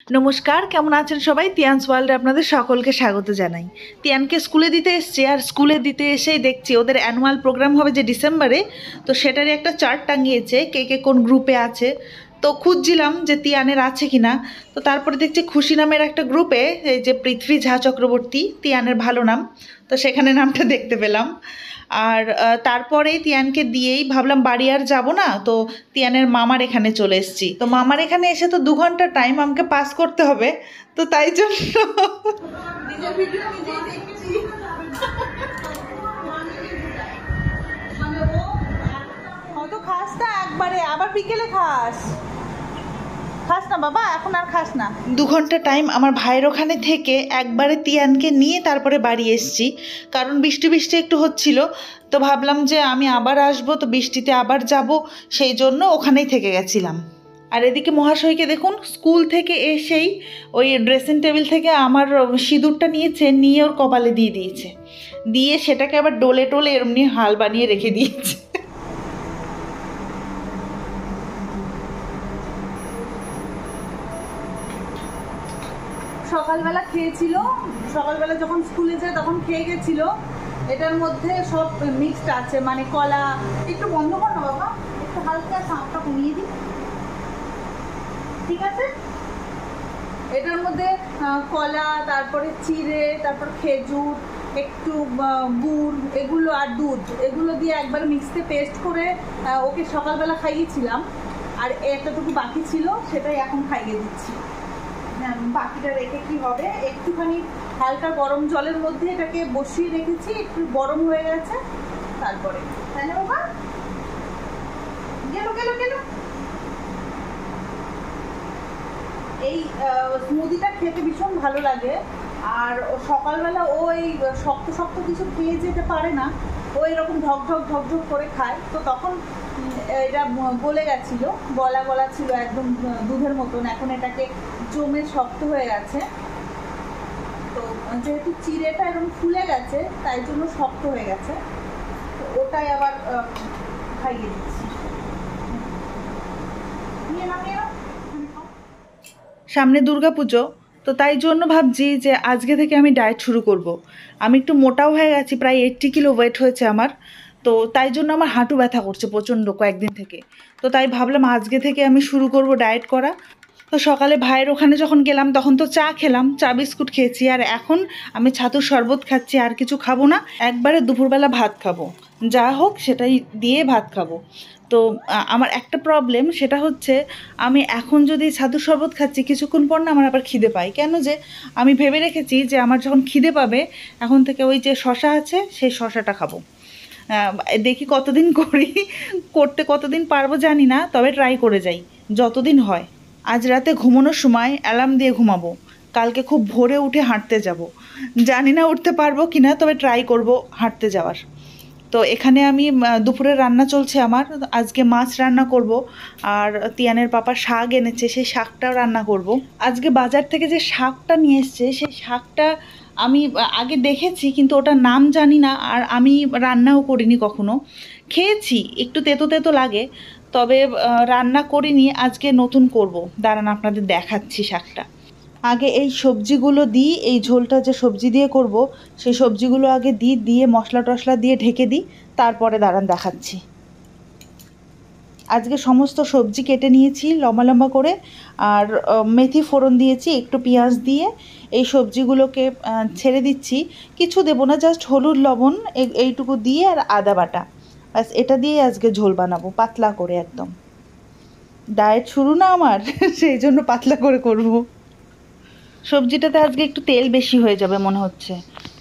নমস্কার, কেমন আছেন সবাই? তিয়ানস ওয়ার্ল্ডে আপনাদের সকলকে স্বাগত জানাই। তিয়ানকে স্কুলে দিতে এসছি, আর স্কুলে দিতে এসেই দেখছি ওদের অ্যানুয়াল প্রোগ্রাম হবে যে ডিসেম্বরে, তো সেটারই একটা চার্ট টাঙিয়েছে কে কে কোন গ্রুপে আছে। তো খুঁজছিলাম যে তিয়ানের আছে কি না। তো তারপরে দেখছি খুশি নামের একটা গ্রুপে এই যে পৃথ্বী ঝা চক্রবর্তী, তিয়ানের ভালো নাম, তো সেখানে নামটা দেখতে পেলাম। আর তারপরেই তিয়ানকে দিয়েই ভাবলাম বাড়ি আর যাব না, তো তিয়ানের মামার এখানে চলে এসেছি। তো মামার এখানে এসে তো 2 ঘন্টা টাইম আমাকে পাস করতে হবে, তো তাই জন্য হয়তো খাস না, একবারে আবার বিকেলে খাস। খাস না বাবা, এখন আর খাস না। 2 ঘন্টা টাইম আমার ভাইয়ের ওখানে থেকে একবারে তিয়ানকে নিয়ে তারপরে বাড়ি এসেছি, কারণ বৃষ্টি বৃষ্টি একটু হচ্ছিল। তো ভাবলাম যে আমি আবার আসবো, তো বৃষ্টিতে আবার যাব, সেই জন্য ওখানেই থেকে গেছিলাম। আর এদিকে মহাশয়কে দেখুন, স্কুল থেকে এসেই ওই ড্রেসিং টেবিল থেকে আমার সিঁদুরটা নিয়েছে, নিয়ে ওর কপালে দিয়ে দিয়েছে, দিয়ে সেটাকে আবার ডোলে টোলে এমনি হাল বানিয়ে রেখে দিয়েছে। সকালবেলা খেয়েছিল, সকালবেলা যখন স্কুলে যায় তখন খেয়ে গেছিল। এটার মধ্যে সব মিক্সড আছে, মানে কলা। একটু বন্ধ কর না বাবা, একটু হালকা সাউন্ডটা কমিয়ে দিই, ঠিক আছে? এটার মধ্যে কলা, তারপরে চিড়ে, তারপর খেজুর, একটু গুড়, এগুলো আর দুধ, এগুলো দিয়ে একবার মিক্সে পেস্ট করে ওকে সকালবেলা খাইয়েছিলাম। আর এতটুকু বাকি ছিল, সেটাই এখন খাইয়ে দিচ্ছি। বাকিটা রেখে কি হবে, একটুখানি হালকা গরম জলের মধ্যে এটাকে বসিয়ে রেখেছি, একটু গরম হয়ে গেছে তারপরে। তাই না বাবা? গেল গেল গেল। এই স্মুদিটা খেতে ভীষণ ভালো লাগে। আর সকালবেলা ও এই শক্ত শক্ত কিছু খেয়ে যেতে পারে না, ও এরকম ঢকঢক ঢকঢক করে খায়। তো তখন এটা গলে গেছিলো, গলা গলা ছিল একদম দুধের মতন, এখন এটাকে জমে শক্ত হয়ে গেছে। তো যেহেতু চিড়েটা এরকম ফুলে গেছে, তাই জন্য শক্ত হয়ে গেছে, তো ওটাই আবার খাইয়ে দিচ্ছি। নিয়ে নাও নিয়ে নাও। সামনে দুর্গাপুজো, তো তাই জন্য ভাবছি যে আজকে থেকে আমি ডায়েট শুরু করব। আমি একটু মোটাও হয়ে গেছি, প্রায় 80 কিলো ওয়েট হয়েছে আমার। তো তাই জন্য আমার হাঁটু ব্যথা করছে প্রচণ্ড কয়েকদিন থেকে। তো তাই ভাবলাম আজকে থেকে আমি শুরু করব ডায়েট করা। তো সকালে ভাইয়ের ওখানে যখন গেলাম তখন তো চা খেলাম, চা বিস্কুট খেয়েছি, আর এখন আমি ছাতুর শরবত খাচ্ছি, আর কিছু খাবো না। একবারে দুপুরবেলা ভাত খাবো, যা হোক সেটাই দিয়ে ভাত খাবো। তো আমার একটা প্রবলেম, সেটা হচ্ছে আমি এখন যদি ছাতুর শরবত খাচ্ছি, কিছুক্ষণ পর না আমার আবার খিদে পায়। কেন যে আমি ভেবে রেখেছি যে আমার যখন খিদে পাবে, এখন থেকে ওই যে শশা আছে সেই শশাটা খাবো। দেখি কতদিন করি, করতে কতদিন পারবো জানি না, তবে ট্রাই করে যাই যতদিন হয়। আজ রাতে ঘুমানোর সময় অ্যালার্ম দিয়ে ঘুমাবো, কালকে খুব ভোরে উঠে হাঁটতে যাব। জানি না উঠতে পারবো কি না, তবে ট্রাই করব হাঁটতে যাওয়ার। তো এখানে আমি দুপুরের রান্না চলছে আমার, আজকে মাছ রান্না করব, আর তিয়ানের পাপা শাক এনেছে, সেই শাকটাও রান্না করব। আজকে বাজার থেকে যে শাকটা নিয়ে এসছে, সেই শাকটা আমি আগে দেখেছি, কিন্তু ওটার নাম জানি না, আর আমি রান্নাও করিনি কখনো। খেয়েছি, একটু তেতো তেতো লাগে, তবে রান্না করিনি। আজকে নতুন করব, দাঁড়ান আপনাদের দেখাচ্ছি শাকটা। আগে এই সবজিগুলো দিই, এই ঝোলটা যে সবজি দিয়ে করব, সেই সবজিগুলো আগে দিয়ে মশলা টশলা দিয়ে ঢেকে দিই, তারপরে দাঁড়ান দেখাচ্ছি। আজকে সমস্ত সবজি কেটে নিয়েছি লম্বা লম্বা করে, আর মেথি ফোড়ন দিয়েছি একটু পেঁয়াজ দিয়ে। এই সবজিগুলোকে ছেড়ে দিচ্ছি, কিছু দেবো না, জাস্ট হলুদ লবণ এইটুকু দিয়ে আর আদা বাটা, ব্যাস এটা দিয়ে আজকে ঝোল বানাবো পাতলা করে একদম। ডায়েট শুরু না আমার, সেই জন্য পাতলা করে করব। সবজিটাতে আজকে একটু তেল বেশি হয়ে যাবে মনে হচ্ছে।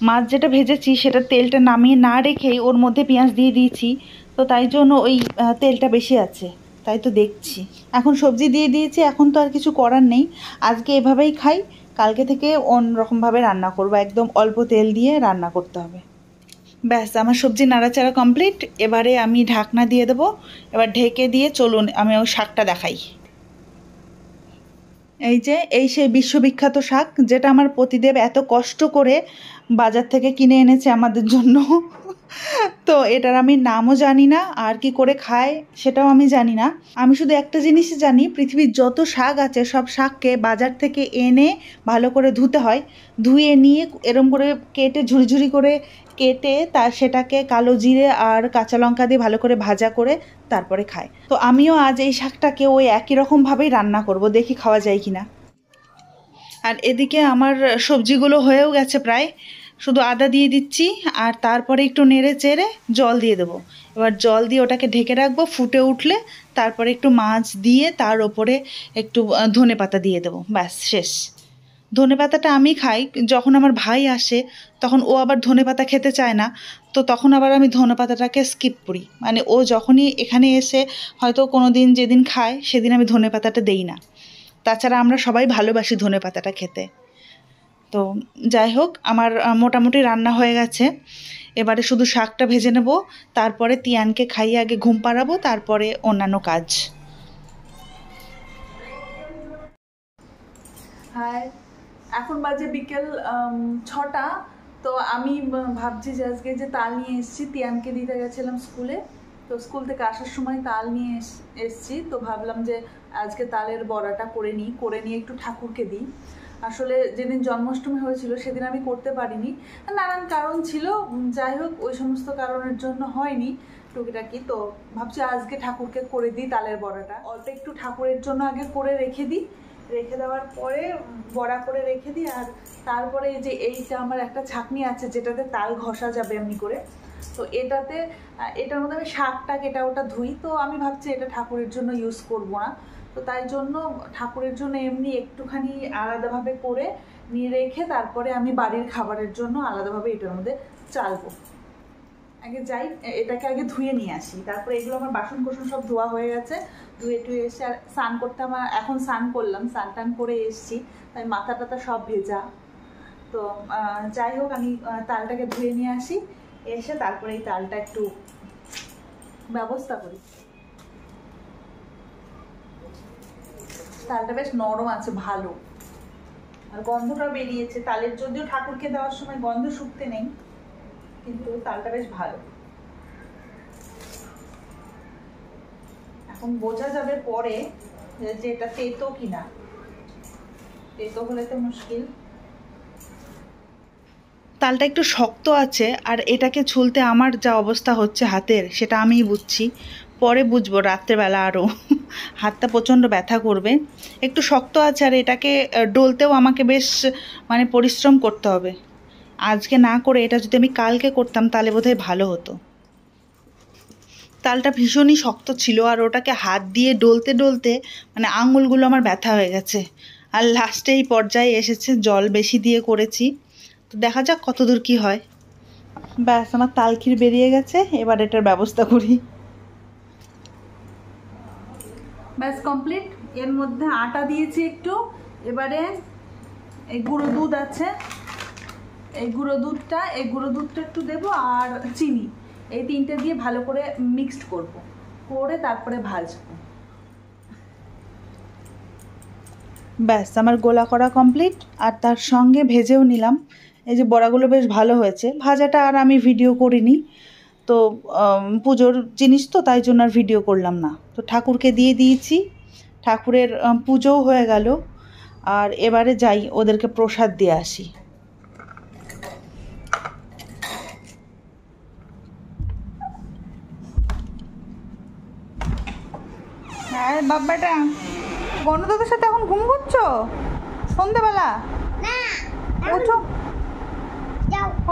মাছ যেটা ভেজেছি সেটা তেলটা নামিয়ে না রেখেই ওর মধ্যে পেঁয়াজ দিয়ে দিয়েছি, তো তাই জন্য ওই তেলটা বেশি আছে, তাই তো দেখছি। এখন সবজি দিয়ে দিয়েছি, এখন তো আর কিছু করার নেই, আজকে এভাবেই খাই। কালকে থেকে অন্যরকমভাবে রান্না করব, একদম অল্প তেল দিয়ে রান্না করতে হবে। ব্যাস আমার সবজি নাড়াচাড়া কমপ্লিট, এবারে আমি ঢাকনা দিয়ে দেবো। এবার ঢেকে দিয়ে চলুন আমি ওই শাকটা দেখাই। এই যে এই সেই বিশ্ববিখ্যাত শাক, যেটা আমার পতিদেব এত কষ্ট করে বাজার থেকে কিনে এনেছে আমাদের জন্য। তো এটার আমি নামও জানি না, আর কি করে খায় সেটাও আমি জানি না। আমি শুধু একটা জিনিসই জানি, পৃথিবীর যত শাক আছে সব শাককে বাজার থেকে এনে ভালো করে ধুতে হয়, ধুয়ে নিয়ে এরম করে কেটে ঝুড়ি করে কেটে সেটাকে কালো জিরে আর কাঁচা লঙ্কা দিয়ে ভালো করে ভাজা করে তারপরে খায়। তো আমিও আজ এই শাকটাকে ওই একই রকমভাবেই রান্না করব, দেখি খাওয়া যায় কি না। আর এদিকে আমার সবজিগুলো হয়েও গেছে প্রায়, শুধু আদা দিয়ে দিচ্ছি আর তারপরে একটু নেড়ে চেড়ে জল দিয়ে দেবো। এবার জল দিয়ে ওটাকে ঢেকে রাখবো, ফুটে উঠলে তারপরে একটু মাছ দিয়ে তার ওপরে একটু ধনে পাতা দিয়ে দেবো, ব্যাস শেষ। ধনে পাতাটা আমি খাই, যখন আমার ভাই আসে তখন ও আবার ধনে পাতা খেতে চায় না, তো তখন আবার আমি ধনে পাতাটাকে স্কিপ করি। মানে ও যখনই এখানে এসে হয়তো কোনো দিন যেদিন খায় সেদিন আমি ধনে পাতাটা দেই না। তাছাড়া আমরা সবাই ভালোবাসি ধনে পাতাটা খেতে। তো যাই হোক, আমার মোটামুটি রান্না হয়ে গেছে। এবারে শুধু শাকটা ভেজে নেব, তারপরে তিয়ানকে খাইয়ে আগে ঘুম পাড়াবো, তারপরে অন্যান্য কাজ। হাই, এখন বাজে বিকেল 6টা। তো আমি ভাবছি যে আজকে যে তাল নিয়ে এসেছি, তিয়ানকে দিতে গেছিলাম স্কুলে, তো স্কুল থেকে আসার সময় তাল নিয়ে এসেছি। তো ভাবলাম যে আজকে তালের বড়াটা করে নিয়ে একটু ঠাকুরকে দিই। আসলে যেদিন জন্মাষ্টমী হয়েছিল সেদিন আমি করতে পারিনি, নানান কারণ ছিল। যাই হোক, ওই সমস্ত কারণের জন্য হয়নি টুকিটাকি। তো ভাবছি আজকে ঠাকুরকে করে দিই তালের বড়াটা। অল্প একটু ঠাকুরের জন্য আগে করে রেখে দিই, রেখে দেওয়ার পরে বড়া করে রেখে দিই। আর তারপরে এই যে এইটা আমার একটা ছাঁকনি আছে যেটাতে তাল ঘষা যাবে এমনি করে, তো এটার মধ্যে আমি শাকটা এটা ওটা ধুই। তো আমি ভাবছি এটা ঠাকুরের জন্য ইউজ করবো না, তো তাই জন্য ঠাকুরের জন্য এমনি একটুখানি আলাদাভাবে করে নিয়ে রেখে তারপরে আমি বাড়ির খাবারের জন্য আলাদাভাবে এটার মধ্যে চালবো। আগে যাই, এটাকে আগে ধুয়ে নিয়ে আসি, তারপরে এগুলো আমার বাসন কোসন সব ধোয়া হয়ে গেছে। ধুয়ে টুয়ে এসে আর স্নান করতে, আমার এখন স্নান করলাম, স্নান টান করে এসছি, তাই মাথা টাথা সব ভেজা। তো যাই হোক, আমি তালটাকে ধুয়ে নিয়ে আসি, এসে তারপরে এই তালটা একটু ব্যবস্থা করি। তালটা বেশ নরম আছে, ভালো, আর গন্ধটা বেরিয়েছে তালের। যদিও ঠাকুরকে দেওয়ার সময় গন্ধ শুকতে নেই, কিন্তু তালটা বেশ ভালো। এখন বোঝা যাবে পরে যে এটা তেতো কিনা, তেতো হলে তো মুশকিল। তালটা একটু শক্ত আছে, আর এটাকে ছুলতে আমার যা অবস্থা হচ্ছে হাতের সেটা আমিই বুঝছি, পরে বুঝবো রাত্রেবেলা আরও। হাতটা প্রচণ্ড ব্যথা করবে, একটু শক্ত আছে, আর এটাকে ডলতেও আমাকে বেশ মানে পরিশ্রম করতে হবে। আজকে না করে এটা যদি আমি কালকে করতাম তাহলে বোধহয় ভালো হতো। তালটা ভীষণই শক্ত ছিল, আর ওটাকে হাত দিয়ে ডলতে মানে আঙুলগুলো আমার ব্যথা হয়ে গেছে। আর লাস্টে এই পর্যায়ে এসেছে, জল বেশি দিয়ে করেছি, তো দেখা যাক কতদূর কি হয়। ব্যাস, আমার তালখির বেরিয়ে গেছে, এবার এটার ব্যবস্থা করি। ব্যাস কমপ্লিট। এর মধ্যে আটা দিয়েছি একটু, এবারে এই গুঁড়ো দুধ আছে, এই গুঁড়ো দুধটা একটু দেবো, আর চিনি, এই তিনটে দিয়ে ভালো করে মিক্সড করব, করে তারপরে ভাজবো। ব্যাস, আমার গোলা করা কমপ্লিট, আর তার সঙ্গে ভেজেও নিলাম। এই যে বড়াগুলো বেশ ভালো হয়েছে। ভাজাটা আর আমি ভিডিও করিনি, তো পুজোর জিনিস তো তাই জন্য আর ভিডিও করলাম না। তো ঠাকুরকে দিয়ে দিয়েছি, ঠাকুরের পুজোও হয়ে গেল। আর এবারে যাই ওদেরকে প্রসাদ দিয়ে আসি। হ্যাঁ বাবাটা, গণদাদের সাথে এখন ঘুম করছো সন্ধ্যেবেলা? ওঠো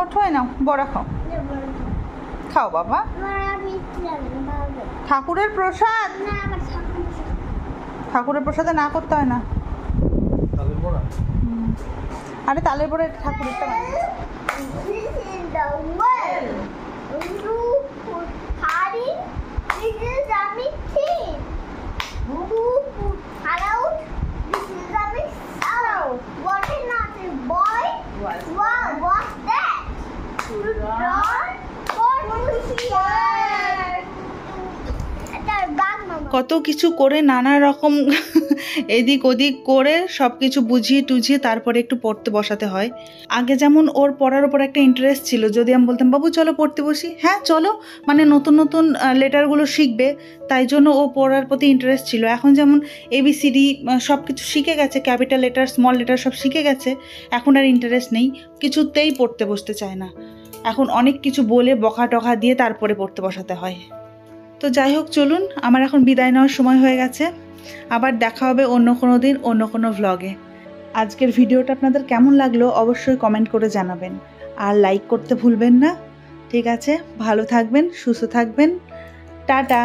ওঠো, নাও বড়া খাও, খাও বাবা। ঠাকুরের প্রসাদ, ঠাকুরের প্রসাদে না করতে হয় না। আরে তালের বড়া ঠাকুরেরটা কত কিছু করে নানা রকম এদিক ওদিক করে সব কিছু বুঝিয়ে টুঝিয়ে তারপরে একটু পড়তে বসাতে হয়। আগে যেমন ওর পড়ার ওপর একটা ইন্টারেস্ট ছিল, যদি আমি বলতাম বাবু চলো পড়তে বসি, হ্যাঁ চলো, মানে নতুন নতুন লেটারগুলো শিখবে, তাই জন্য ও পড়ার প্রতি ইন্টারেস্ট ছিল। এখন যেমন ABCD সব কিছু শিখে গেছে, ক্যাপিটাল লেটার স্মল লেটার সব শিখে গেছে, এখন আর ইন্টারেস্ট নেই, কিছুতেই পড়তে বসতে চায় না। এখন অনেক কিছু বলে বকা টকা দিয়ে তারপরে পড়তে বসাতে হয়। তো যাই হোক, চলুন, আমার এখন বিদায় নেওয়ার সময় হয়ে গেছে। আবার দেখা হবে অন্য কোনো দিন অন্য কোনো ভ্লগে। আজকের ভিডিওটা আপনাদের কেমন লাগলো অবশ্যই কমেন্ট করে জানাবেন, আর লাইক করতে ভুলবেন না। ঠিক আছে, ভালো থাকবেন, সুস্থ থাকবেন, টাটা।